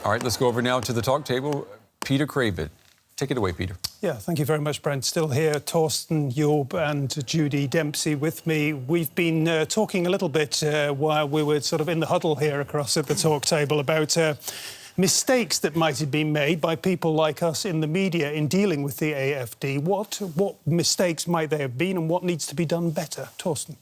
All right, let's go over now to the talk table. Peter Craven. Take it away, Peter. Yeah, thank you very much, Brent. Still here, Thorsten, Job and Judy Dempsey with me. We've been talking a little bit while we were sort of in the huddle here across at the talk table about mistakes that might have been made by people like us in the media in dealing with the AFD. What mistakes might there have been and what needs to be done better? Thorsten.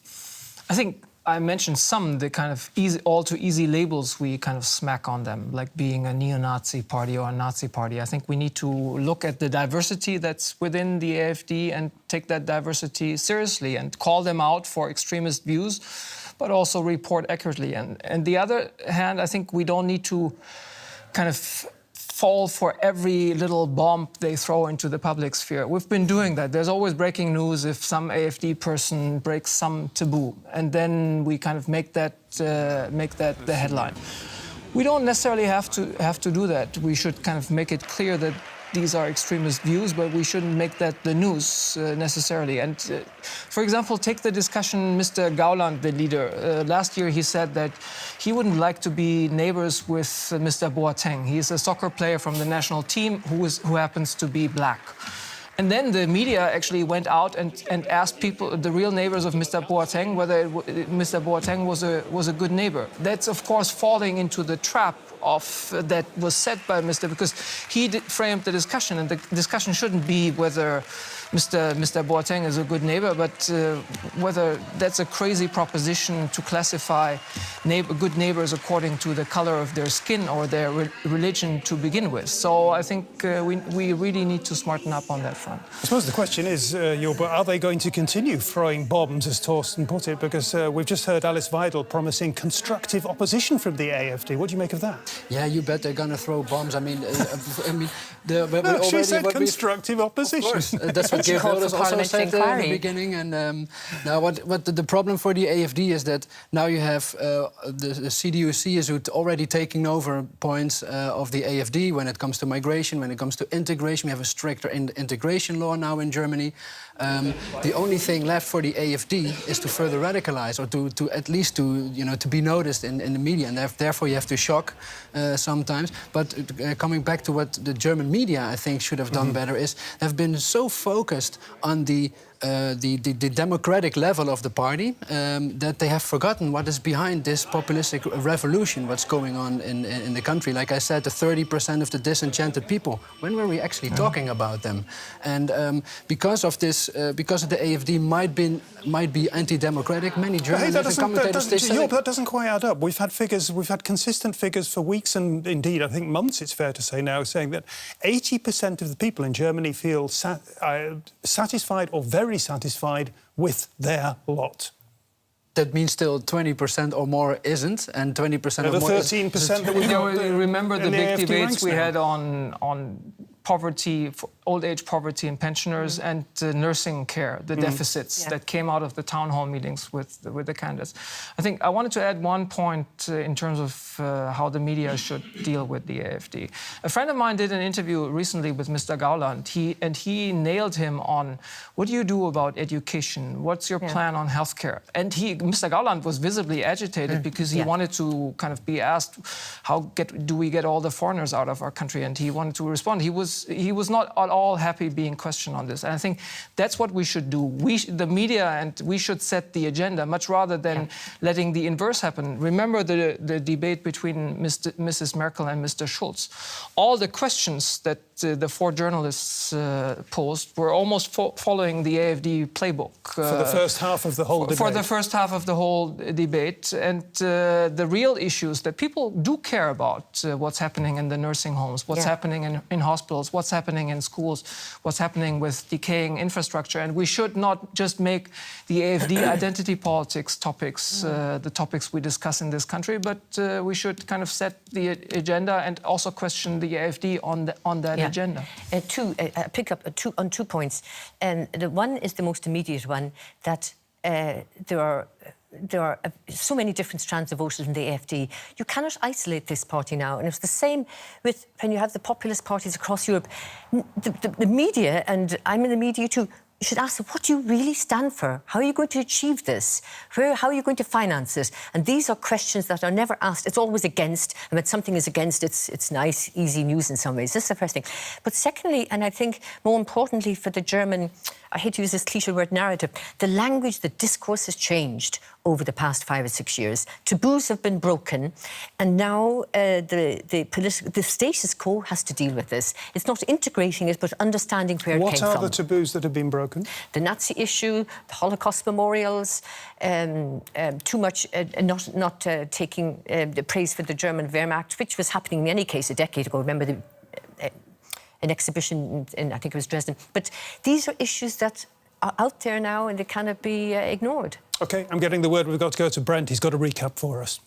I think I mentioned the kind of all too easy labels we kind of smack on them, like being a neo-Nazi party or a Nazi party. I think we need to look at the diversity that's within the AFD and take that diversity seriously and call them out for extremist views, but also report accurately. And the other hand, I think we don't need to kind of fall for every little bomb they throw into the public sphere. We've been doing that. There's always breaking news if some AFD person breaks some taboo, and then we kind of make that the headline. We don't necessarily have to do that. We should kind of make it clear that these are extremist views, but we shouldn't make that the news necessarily. And for example, take the discussion, Mr. Gauland, the leader. Last year he said that he wouldn't like to be neighbors with Mr. Boateng. He's a soccer player from the national team who happens to be black. And then the media actually went out and asked people, the real neighbors of Mr. Boateng, whether Mr. Boateng was a good neighbor. That's, of course, falling into the trap that was set by Mr. because he framed the discussion, and the discussion shouldn't be whether Mr. Boateng is a good neighbor, but whether that's a crazy proposition to classify good neighbors according to the color of their skin or their religion to begin with. So I think we really need to smarten up on that front. I suppose the question is, are they going to continue throwing bombs, as Thorsten put it? Because we've just heard Alice Weidel promising constructive opposition from the AFD. What do you make of that? Yeah, you bet they're going to throw bombs. I mean, she said constructive opposition. Of course, that's what Geert Wilders also said in the beginning. And now, what the problem for the AFD is that now you have the CDU-CSU already taking over points of the AFD when it comes to migration, when it comes to integration. We have a stricter integration law now in Germany. The only thing left for the AFD is to further radicalize, or to at least to be noticed in the media, and therefore you have to shock sometimes. But coming back to what the German media, I think, should have done better is have been so focused on the democratic level of the party that they have forgotten what is behind this populistic revolution, what's going on in the country. Like I said, the 30% of the disenchanted people, when were we actually talking about them? And because of this, because of the AFD might be anti-democratic, many journalists and commentators... That doesn't quite add up. We've had consistent figures for weeks and indeed, I think months, it's fair to say now, saying that 80% of the people in Germany feel satisfied or very satisfied with their lot. That means still 20% or more isn't, and 20% or more... The 13% that we remember the big debates we had on poverty, old age poverty and pensioners, and nursing care, the deficits that came out of the town hall meetings with the candidates. I think I wanted to add one point in terms of how the media should deal with the AFD. A friend of mine did an interview recently with Mr. Gauland, he nailed him on, what do you do about education? What's your plan on healthcare? And Mr. Gauland was visibly agitated because he wanted to kind of be asked, do we get all the foreigners out of our country? And he wanted to respond. He was not at all happy being questioned on this. And I think that's what we should do. The media, and we should set the agenda much rather than letting the inverse happen. Remember the debate between Mrs. Merkel and Mr. Schulz. All the questions that the four journalists posed were almost following the AFD playbook. For the first half of the whole debate. For the first half of the whole debate. And the real issues that people do care about, what's happening in the nursing homes, what's happening in hospitals, what's happening in schools, what's happening with decaying infrastructure. And we should not just make the AFD identity politics topics the topics we discuss in this country, but we should kind of set the agenda and also question the AFD on that agenda. I pick up on 2 points. And the one is the most immediate one, that there are so many different strands of voters in the AFD. You cannot isolate this party now. And it's the same with when you have the populist parties across Europe. The media, and I'm in the media too, you should ask them, what do you really stand for? How are you going to achieve this? How are you going to finance it? And these are questions that are never asked. It's always against, and when something is against, it's nice, easy news in some ways. This is the first thing. But secondly, and I think more importantly for the German, I hate to use this cliche word, narrative, the language, the discourse has changed over the past 5 or 6 years. Taboos have been broken, and now the status quo has to deal with this. It's not integrating it, but understanding where it came from. What are the taboos that have been broken? The Nazi issue, the Holocaust memorials, too much not taking the praise for the German Wehrmacht, which was happening in any case a decade ago. Remember an exhibition in, I think it was Dresden. But these are issues that are out there now and they cannot be ignored. OK, I'm getting the word. We've got to go to Brent. He's got a recap for us.